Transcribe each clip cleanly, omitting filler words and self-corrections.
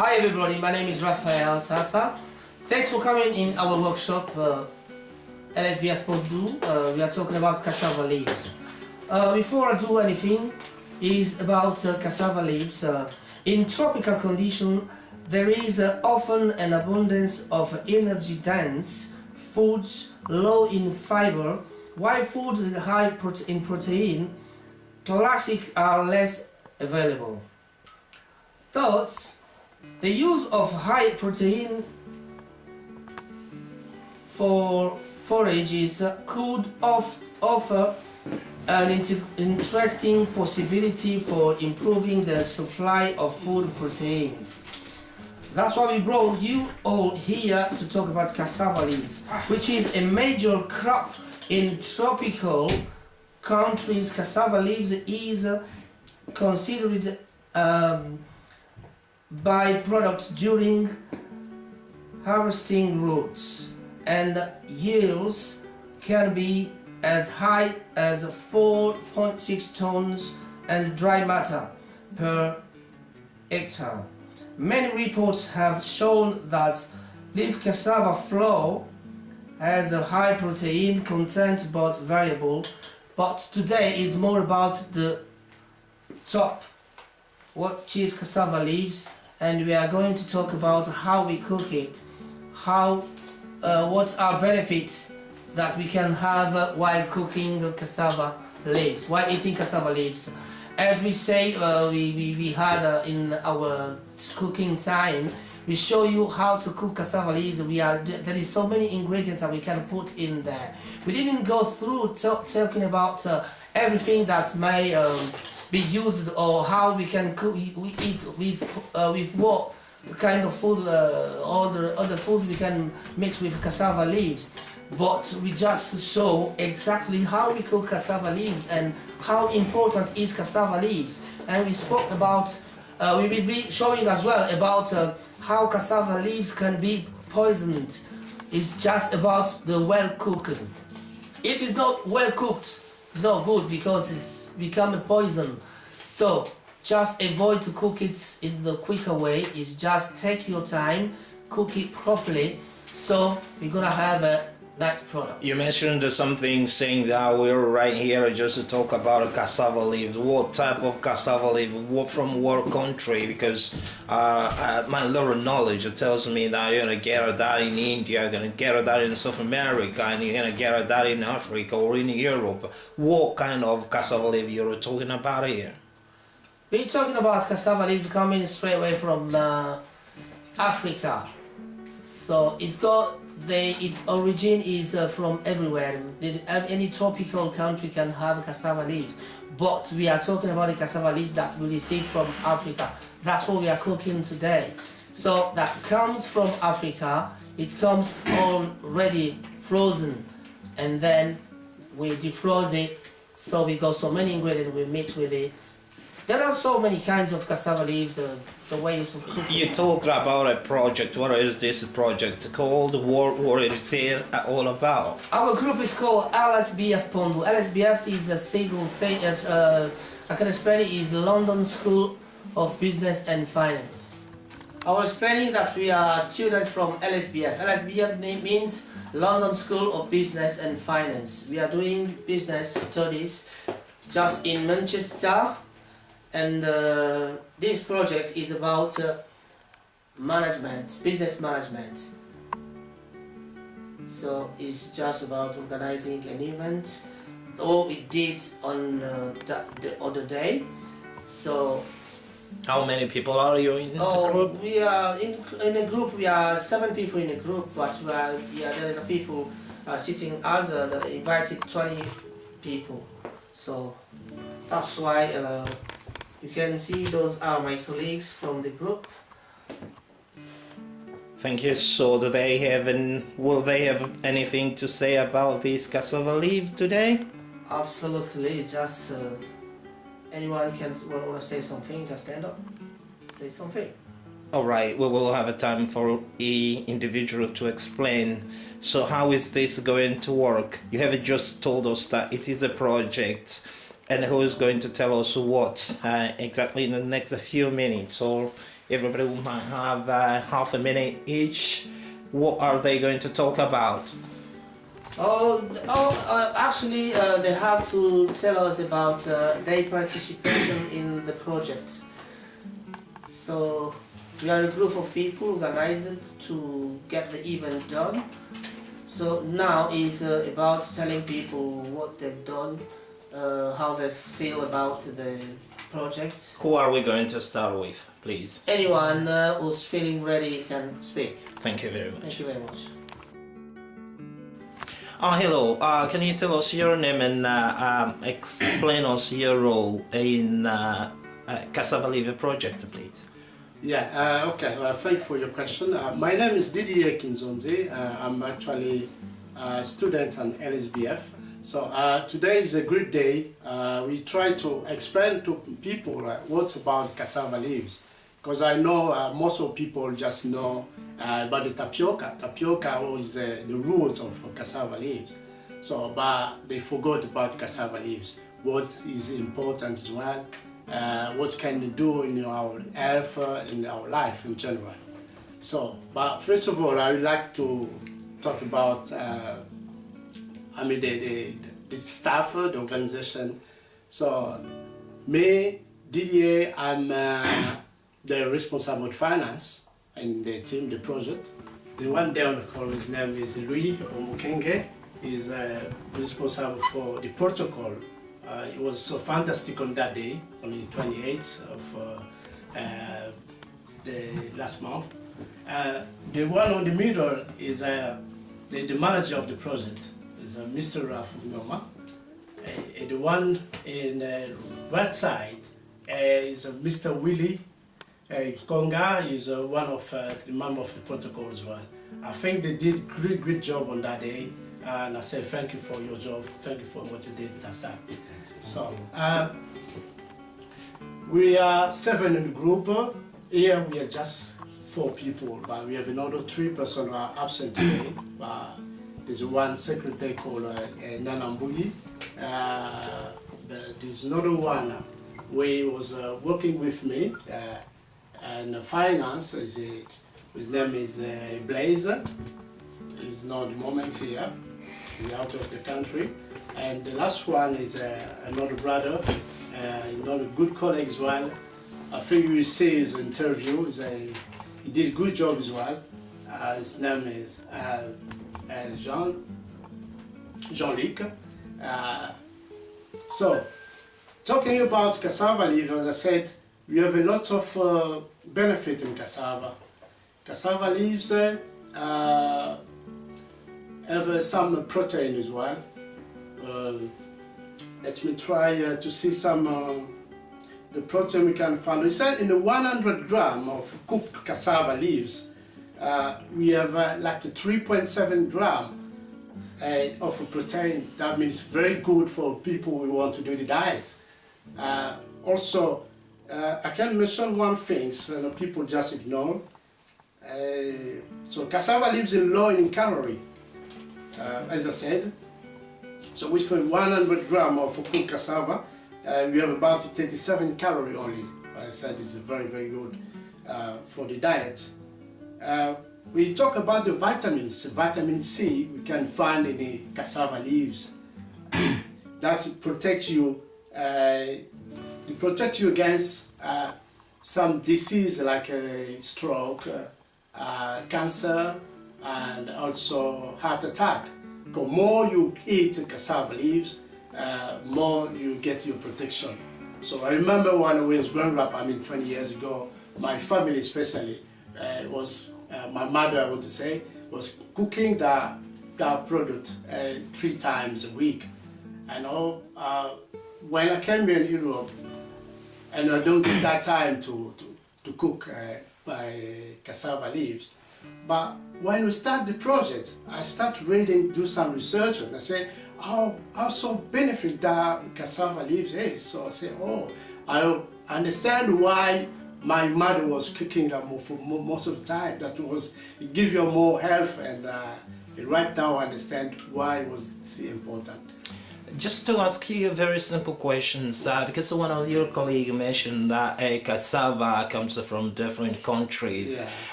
Hi everybody, my name is Raphael Sasa. Thanks for coming in our workshop, Lsbf Pondu. We are talking about cassava leaves. Before I do anything, is about cassava leaves. In tropical conditions, there is often an abundance of energy-dense foods low in fiber, while foods high in protein, classic are less available. Thus, the use of high protein for forages could offer an interesting possibility for improving the supply of food proteins. That's why we brought you all here to talk about cassava leaves, which is a major crop in tropical countries. Cassava leaves is considered byproducts during harvesting routes, and yields can be as high as 4.6 tons and dry matter per hectare. Many reports have shown that leaf cassava flour has a high protein content but variable, but today is more about the top, which is cassava leaves, and we are going to talk about how we cook it, what are benefits that we can have while cooking cassava leaves, while eating cassava leaves. As we say, we had in our cooking time, we show you how to cook cassava leaves. There is so many ingredients that we can put in there. We didn't go through talking about everything that may be used, or how we can cook, we eat with what kind of food, all the other food we can mix with cassava leaves. But we just show exactly how we cook cassava leaves and how important is cassava leaves. And we spoke about, we will be showing as well about how cassava leaves can be poisoned. It's just about the well cooking. If it's not well cooked, it's not good, because it's become a poison. So just avoid to cook it in the quicker way. Is just take your time, cook it properly, so we're gonna have a nice product. You mentioned something saying that we're right here just to talk about cassava leaves. What type of cassava leaf? What from what country? Because my little knowledge tells me that you're gonna get that in India, you're gonna get that in South America, and you're gonna get that in Africa or in Europe. What kind of cassava leaf you're talking about here? We're talking about cassava leaves coming straight away from Africa. So it's got its origin is from everywhere. Any tropical country can have cassava leaves, but we are talking about the cassava leaves that we receive from Africa. That's what we are cooking today. So that comes from Africa. It comes already frozen, and then we defroze it. So we got so many ingredients we mix with it. There are so many kinds of cassava leaves, the ways of cooking. You talked about a project. What is this project called? What is it all about? Our group is called Lsbf Pondu. Lsbf is a single, I can explain it, is London School of Business and Finance. I was explaining that we are students from Lsbf. Lsbf means London School of Business and Finance. We are doing business studies just in Manchester. And this project is about management, business management. So it's just about organizing an event, or we did on the other day. So how many people are you in the group? We are in a group. We are 7 people in a group, but there is a people sitting as invited 20 people. So that's why. You can see those are my colleagues from the group. Thank you. So will they have anything to say about this cassava leaf today? Absolutely. Just anyone can want to say something, just stand up, say something. All right, we will have a time for each individual to explain. So how is this going to work? You have just told us that it is a project and who is going to tell us what exactly in the next few minutes, or everybody might have half a minute each. What are they going to talk about? Actually, they have to tell us about their participation in the project. So we are a group of people organized to get the event done. So now is about telling people what they've done, how they feel about the project. Who are we going to start with, please? Anyone who's feeling ready can speak. Thank you very much. Thank you very much. Hello, can you tell us your name and explain us your role in Cassava Leaf project, please? Yeah, okay, thank you for your question. My name is Didier Kinzonze. I'm actually a student at Lsbf. So today is a good day. We try to explain to people what's about cassava leaves. Because I know most of people just know about the tapioca. Tapioca was the root of cassava leaves. So, but they forgot about cassava leaves. What is important as well. What can you do in our health, in our life in general. So, but first of all, I would like to talk about, the staff, the organization. So, me, Didier, I'm the responsible finance in the team, the project. The one there on the call, his name is Louis Omukenge. He's responsible for the protocol. It was so fantastic on that day, on the 28th of the last month. The one on the middle is the manager of the project, is Mr. Raf Noma. The one in the right side is Mr. Willie Konga, is one of the members of the protocol as well. I think they did great job on that day, and I say thank you for your job, thank you for what you did last time. So, we are 7 in the group. Here we are just 4 people, but we have another 3 persons who are absent today. There's one secretary called Nanambuli. There's another one who was working with me, and finance, his name is Blaze. He's not at the moment here, he's out of the country. And the last one is another brother, another good colleague as well. I think you will see his interview. He did a good job as well. His name is Jean-Luc. So, talking about cassava leaf, as I said, we have a lot of benefit in cassava. Cassava leaves have some protein as well. Let me try to see some the protein we can find. We said in the 100 gram of cooked cassava leaves, we have like 3.7 gram of protein. That means very good for people who want to do the diet. Also, I can mention one thing so people just ignore. So cassava leaves are low in calorie, as I said. So with 100 gram of cooked cassava, we have about 37 calories only. I said it's very good for the diet. We talk about the vitamins. Vitamin C we can find in the cassava leaves. That protects you. It protects you against some disease like stroke, cancer, and also heart attack. The more you eat cassava leaves, more you get your protection. So I remember when I was growing up, 20 years ago, my family especially was, my mother, I want to say, was cooking that product 3 times a week. I know when I came here in Europe, and I don't get that time to cook by cassava leaves. But when we start the project, I start reading, do some research, and I say, how so benefit that cassava leaves is. So I say, I understand why my mother was cooking that for most of the time. That was give you more health, and right now I understand why it was so important. Just to ask you a very simple questions, because one of your colleagues mentioned that cassava comes from different countries.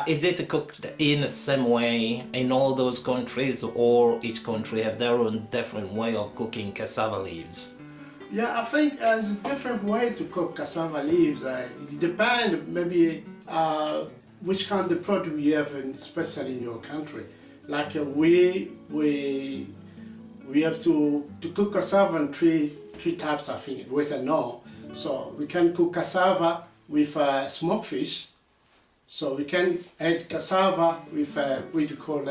Is it cooked in the same way in all those countries, or each country have their own different way of cooking cassava leaves? Yeah, I think there's a different way to cook cassava leaves. It depends maybe which kind of product you have, especially in your country. Like we have to cook cassava in three types, I think, with a no. So we can cook cassava with smoked fish. So we can add cassava with what you call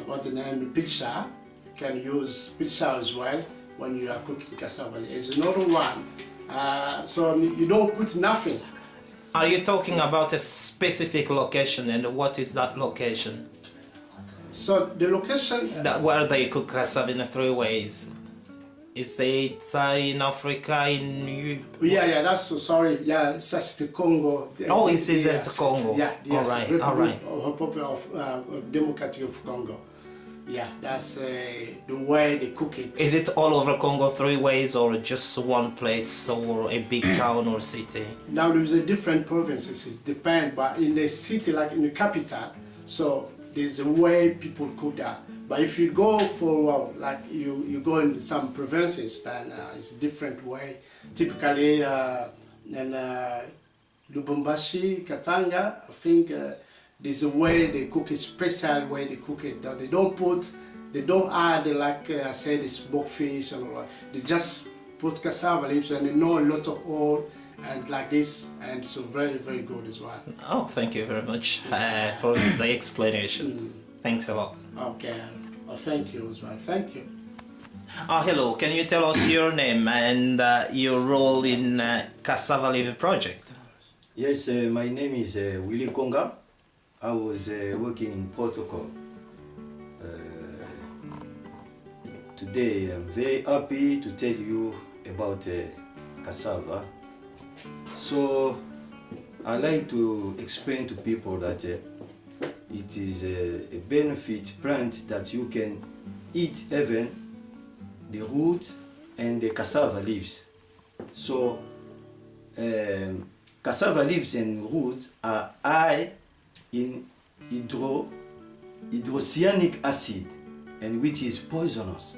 what's the name, pilchar. You can use pilchar as well when you are cooking cassava. It's another one. So you don't put nothing. Are you talking about a specific location, and what is that location? So the location Where they cook cassava in three ways. Is it in Africa, in... Yeah, that's so sorry. Yeah, that's the Congo. Oh, it is at Congo. Yeah, yes. All right. Republic of Democratic of Congo. Yeah, that's the way they cook it. Is it all over Congo three ways, or just one place, or a big town or city? Now there's a different provinces. It depends, but in the city, like in the capital, so there's a way people cook that. But if you go for like you go in some provinces, then it's a different way. Typically, in Lubumbashi, Katanga, I think there's a way they cook it, special way they cook it. They don't add like I said, the smoked fish and all that. They just put cassava leaves and they know a lot of oil and like this, and so very, very good as well. Oh, thank you very much for the explanation. Thanks a lot. Okay, well, thank you as well. Thank you. Hello, can you tell us your name and your role in Cassava Leaf Project? Yes, my name is Willy Konga. I was working in protocol. Today I'm very happy to tell you about cassava. So I like to explain to people that it is a benefit plant that you can eat even the root and the cassava leaves. So cassava leaves and roots are high in hydrocyanic acid, and which is poisonous.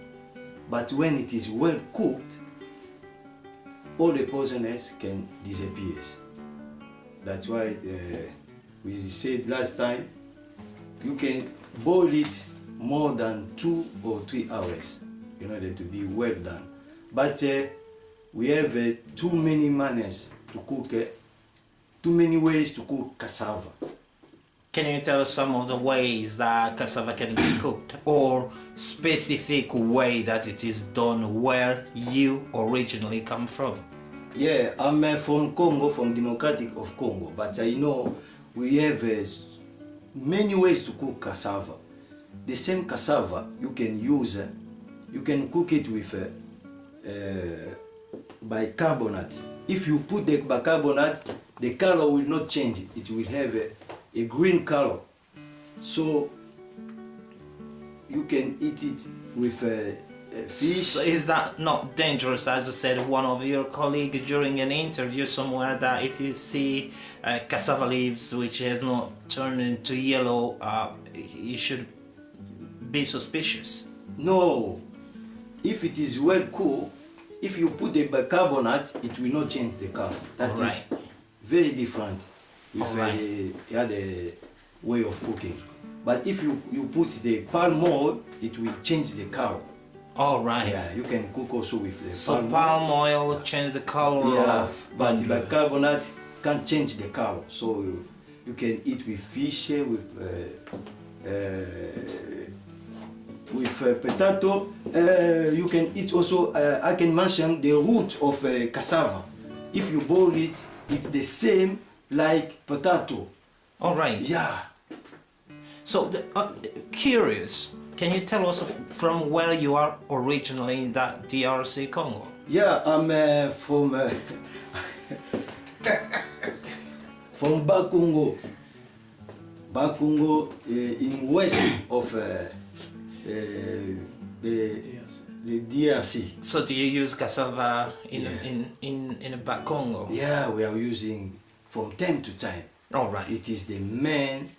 But when it is well cooked, all the poisonous can disappear. That's why we said last time, you can boil it more than 2 or 3 hours in order to be well done. But we have too many manners to cook, too many ways to cook cassava. Can you tell us some of the ways that cassava can be cooked, or specific way that it is done where you originally come from? Yeah, I'm from Congo, from Democratic of Congo, but I know we have many ways to cook cassava. The same cassava you can use, you can cook it with bicarbonate. If you put the bicarbonate, the color will not change. It will have a green color. So you can eat it with fish. So is that not dangerous? As I said, one of your colleagues during an interview somewhere, that if you see cassava leaves which has not turned into yellow, you should be suspicious. No, if it is well cooked, if you put the bicarbonate, it will not change the color. That is very different with the other way of cooking. But if you put the palm oil, it will change the color. All right. Yeah, you can cook also with the palm oil change the color of but bicarbonate can't change the color. So you can eat with fish, with potato. You can eat also, I can mention the root of cassava. If you boil it, it's the same like potato. All right. Yeah. So, curious, can you tell us from where you are originally in that DRC Congo? Yeah, I'm from from Bakongo. Bakongo in west of the the DRC. So do you use cassava in Yeah. in back Congo? Yeah, we are using from time to time. All right. It is the main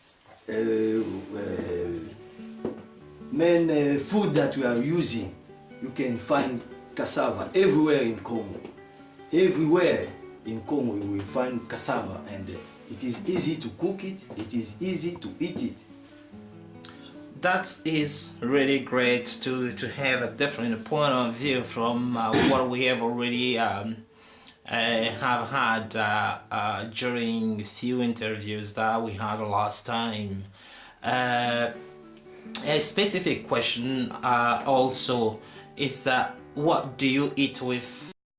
food that we are using. You can find cassava everywhere in Congo. Everywhere in Congo you will find cassava, and it is easy to cook it. It is easy to eat it. That is really great to have a different point of view from what we have already have had during few interviews that we had last time. A specific question also is that what do you eat with